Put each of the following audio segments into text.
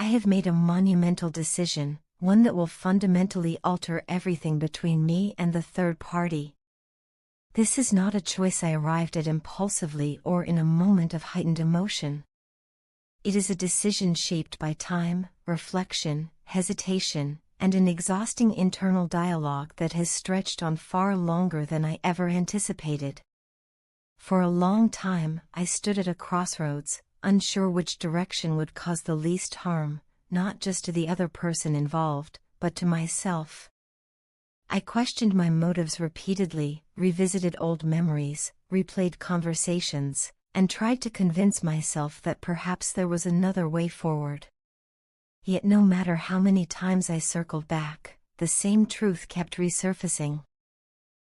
have made a monumental decision, one that will fundamentally alter everything between me and the third party. This is not a choice I arrived at impulsively or in a moment of heightened emotion. It is a decision shaped by time, reflection, hesitation, and an exhausting internal dialogue that has stretched on far longer than I ever anticipated. For a long time, I stood at a crossroads, unsure which direction would cause the least harm, not just to the other person involved, but to myself. I questioned my motives repeatedly, revisited old memories, replayed conversations, and tried to convince myself that perhaps there was another way forward. Yet no matter how many times I circled back, the same truth kept resurfacing.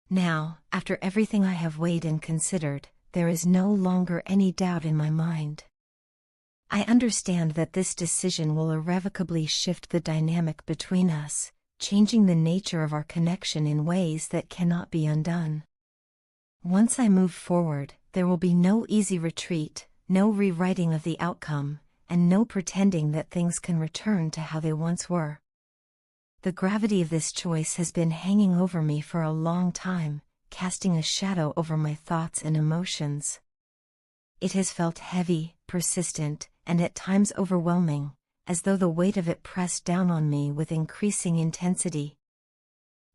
Now, after everything I have weighed and considered, there is no longer any doubt in my mind. I understand that this decision will irrevocably shift the dynamic between us, changing the nature of our connection in ways that cannot be undone. Once I move forward, there will be no easy retreat, no rewriting of the outcome, and no pretending that things can return to how they once were. The gravity of this choice has been hanging over me for a long time, casting a shadow over my thoughts and emotions. It has felt heavy, persistent, and at times overwhelming, as though the weight of it pressed down on me with increasing intensity.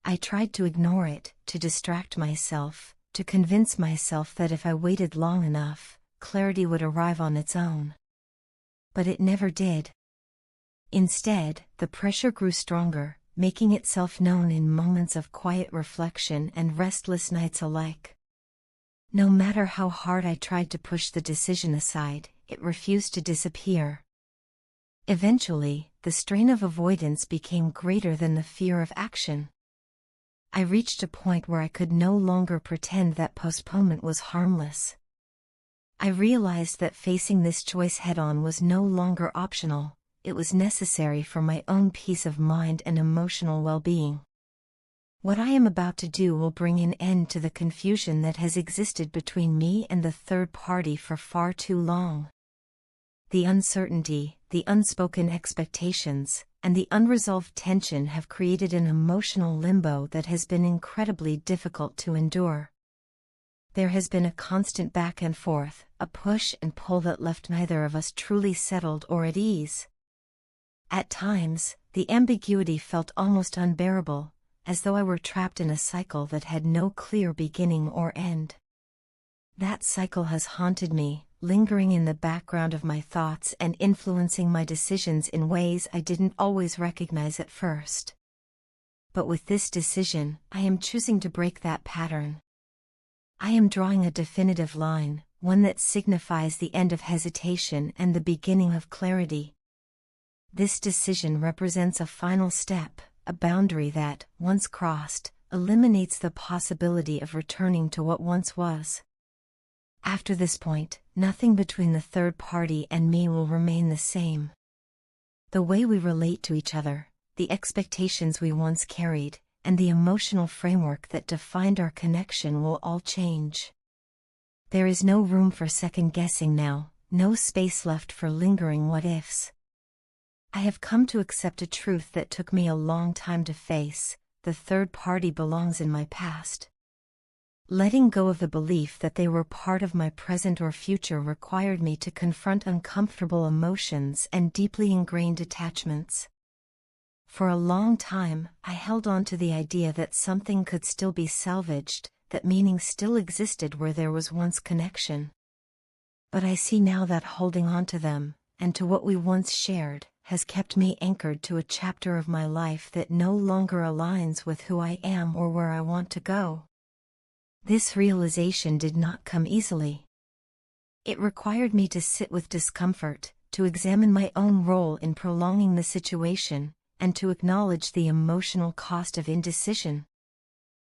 I tried to ignore it, to distract myself, to convince myself that if I waited long enough, clarity would arrive on its own. But it never did. Instead, the pressure grew stronger, making itself known in moments of quiet reflection and restless nights alike. No matter how hard I tried to push the decision aside, it refused to disappear. Eventually, the strain of avoidance became greater than the fear of action. I reached a point where I could no longer pretend that postponement was harmless. I realized that facing this choice head-on was no longer optional, it was necessary for my own peace of mind and emotional well-being. What I am about to do will bring an end to the confusion that has existed between me and the third party for far too long. The uncertainty, the unspoken expectations, and the unresolved tension have created an emotional limbo that has been incredibly difficult to endure. There has been a constant back and forth, a push and pull that left neither of us truly settled or at ease. At times, the ambiguity felt almost unbearable, as though I were trapped in a cycle that had no clear beginning or end. That cycle has haunted me, lingering in the background of my thoughts and influencing my decisions in ways I didn't always recognize at first. But with this decision, I am choosing to break that pattern. I am drawing a definitive line, one that signifies the end of hesitation and the beginning of clarity. This decision represents a final step, a boundary that, once crossed, eliminates the possibility of returning to what once was. After this point, nothing between the third party and me will remain the same. The way we relate to each other, the expectations we once carried, and the emotional framework that defined our connection will all change. There is no room for second-guessing now, no space left for lingering what-ifs. I have come to accept a truth that took me a long time to face: the third party belongs in my past. Letting go of the belief that they were part of my present or future required me to confront uncomfortable emotions and deeply ingrained attachments. For a long time, I held on to the idea that something could still be salvaged, that meaning still existed where there was once connection. But I see now that holding on to them, and to what we once shared, has kept me anchored to a chapter of my life that no longer aligns with who I am or where I want to go. This realization did not come easily. It required me to sit with discomfort, to examine my own role in prolonging the situation, and to acknowledge the emotional cost of indecision.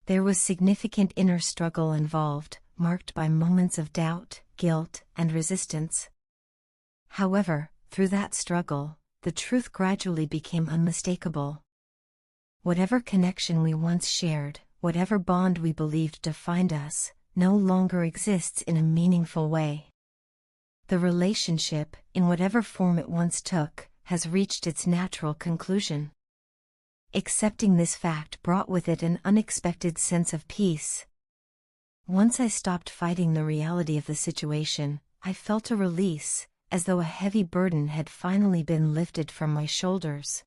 There was significant inner struggle involved, marked by moments of doubt, guilt, and resistance. However, through that struggle, the truth gradually became unmistakable. Whatever connection we once shared, whatever bond we believed defined us, no longer exists in a meaningful way. The relationship, in whatever form it once took, has reached its natural conclusion. Accepting this fact brought with it an unexpected sense of peace. Once I stopped fighting the reality of the situation, I felt a release, as though a heavy burden had finally been lifted from my shoulders.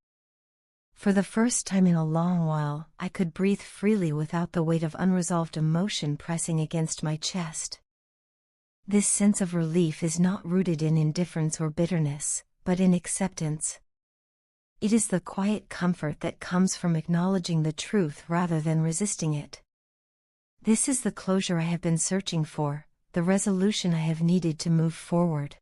For the first time in a long while, I could breathe freely without the weight of unresolved emotion pressing against my chest. This sense of relief is not rooted in indifference or bitterness, but in acceptance. It is the quiet comfort that comes from acknowledging the truth rather than resisting it. This is the closure I have been searching for, the resolution I have needed to move forward.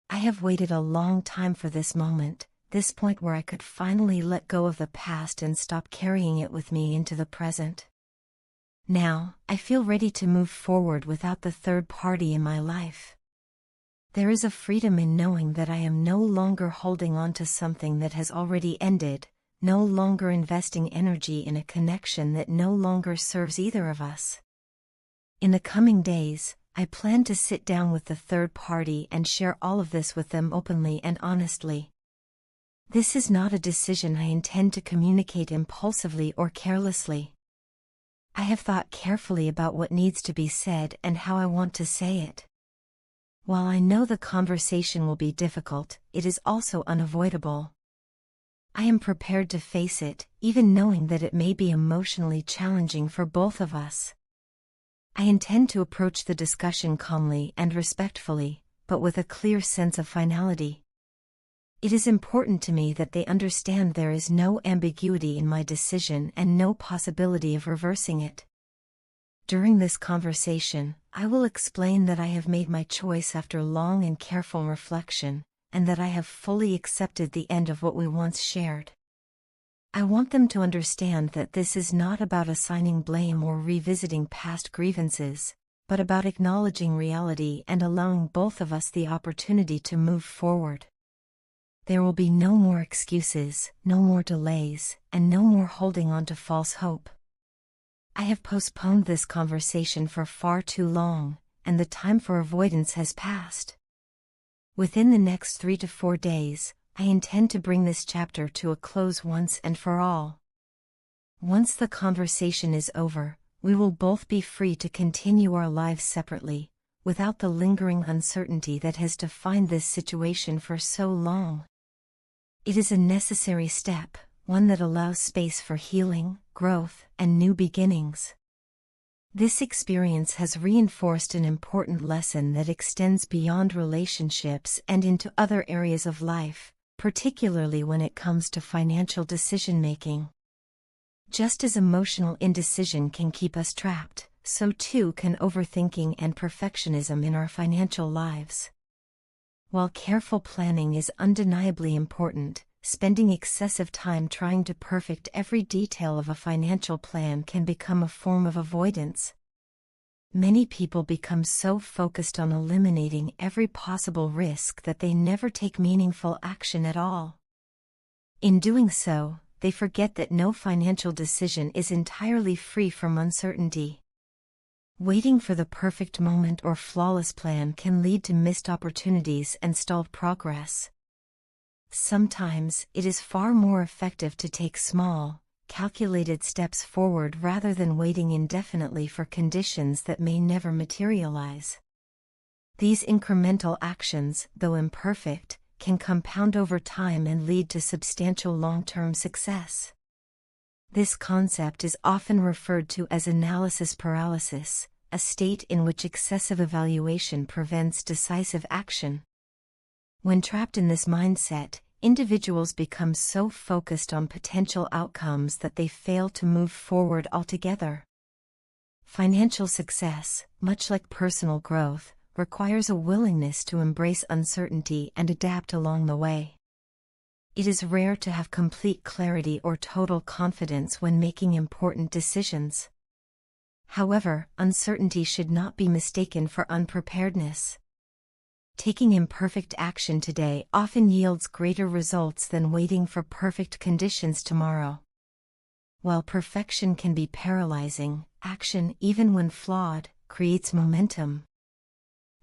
I have waited a long time for this moment, this point where I could finally let go of the past and stop carrying it with me into the present. Now, I feel ready to move forward without the third party in my life. There is a freedom in knowing that I am no longer holding on to something that has already ended, no longer investing energy in a connection that no longer serves either of us. In the coming days, I plan to sit down with the third party and share all of this with them openly and honestly. This is not a decision I intend to communicate impulsively or carelessly. I have thought carefully about what needs to be said and how I want to say it. While I know the conversation will be difficult, it is also unavoidable. I am prepared to face it, even knowing that it may be emotionally challenging for both of us. I intend to approach the discussion calmly and respectfully, but with a clear sense of finality. It is important to me that they understand there is no ambiguity in my decision and no possibility of reversing it. During this conversation, I will explain that I have made my choice after long and careful reflection, and that I have fully accepted the end of what we once shared. I want them to understand that this is not about assigning blame or revisiting past grievances, but about acknowledging reality and allowing both of us the opportunity to move forward. There will be no more excuses, no more delays, and no more holding on to false hope. I have postponed this conversation for far too long, and the time for avoidance has passed. Within the next 3 to 4 days, I intend to bring this chapter to a close once and for all. Once the conversation is over, we will both be free to continue our lives separately, without the lingering uncertainty that has defined this situation for so long. It is a necessary step, one that allows space for healing, growth, and new beginnings. This experience has reinforced an important lesson that extends beyond relationships and into other areas of life, particularly when it comes to financial decision-making. Just as emotional indecision can keep us trapped, so too can overthinking and perfectionism in our financial lives. While careful planning is undeniably important, spending excessive time trying to perfect every detail of a financial plan can become a form of avoidance. Many people become so focused on eliminating every possible risk that they never take meaningful action at all. In doing so, they forget that no financial decision is entirely free from uncertainty. Waiting for the perfect moment or flawless plan can lead to missed opportunities and stalled progress. Sometimes, it is far more effective to take small, calculated steps forward rather than waiting indefinitely for conditions that may never materialize. These incremental actions, though imperfect, can compound over time and lead to substantial long-term success. This concept is often referred to as analysis paralysis, a state in which excessive evaluation prevents decisive action. When trapped in this mindset, individuals become so focused on potential outcomes that they fail to move forward altogether. Financial success, much like personal growth, requires a willingness to embrace uncertainty and adapt along the way. It is rare to have complete clarity or total confidence when making important decisions. However, uncertainty should not be mistaken for unpreparedness. Taking imperfect action today often yields greater results than waiting for perfect conditions tomorrow. While perfection can be paralyzing, action, even when flawed, creates momentum.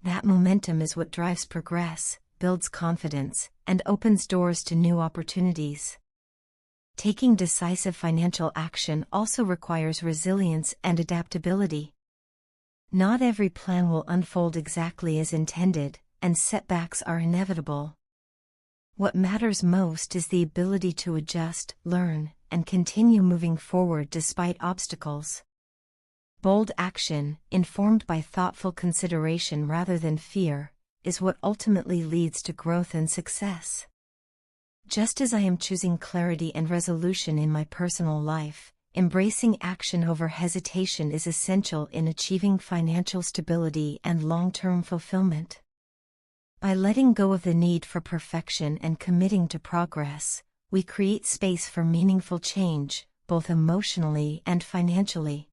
That momentum is what drives progress, builds confidence and opens doors to new opportunities. Taking decisive financial action also requires resilience and adaptability. Not every plan will unfold exactly as intended, and setbacks are inevitable. What matters most is the ability to adjust, learn, and continue moving forward despite obstacles. Bold action, informed by thoughtful consideration rather than fear, is what ultimately leads to growth and success. Just as I am choosing clarity and resolution in my personal life, embracing action over hesitation is essential in achieving financial stability and long-term fulfillment. By letting go of the need for perfection and committing to progress, we create space for meaningful change, both emotionally and financially.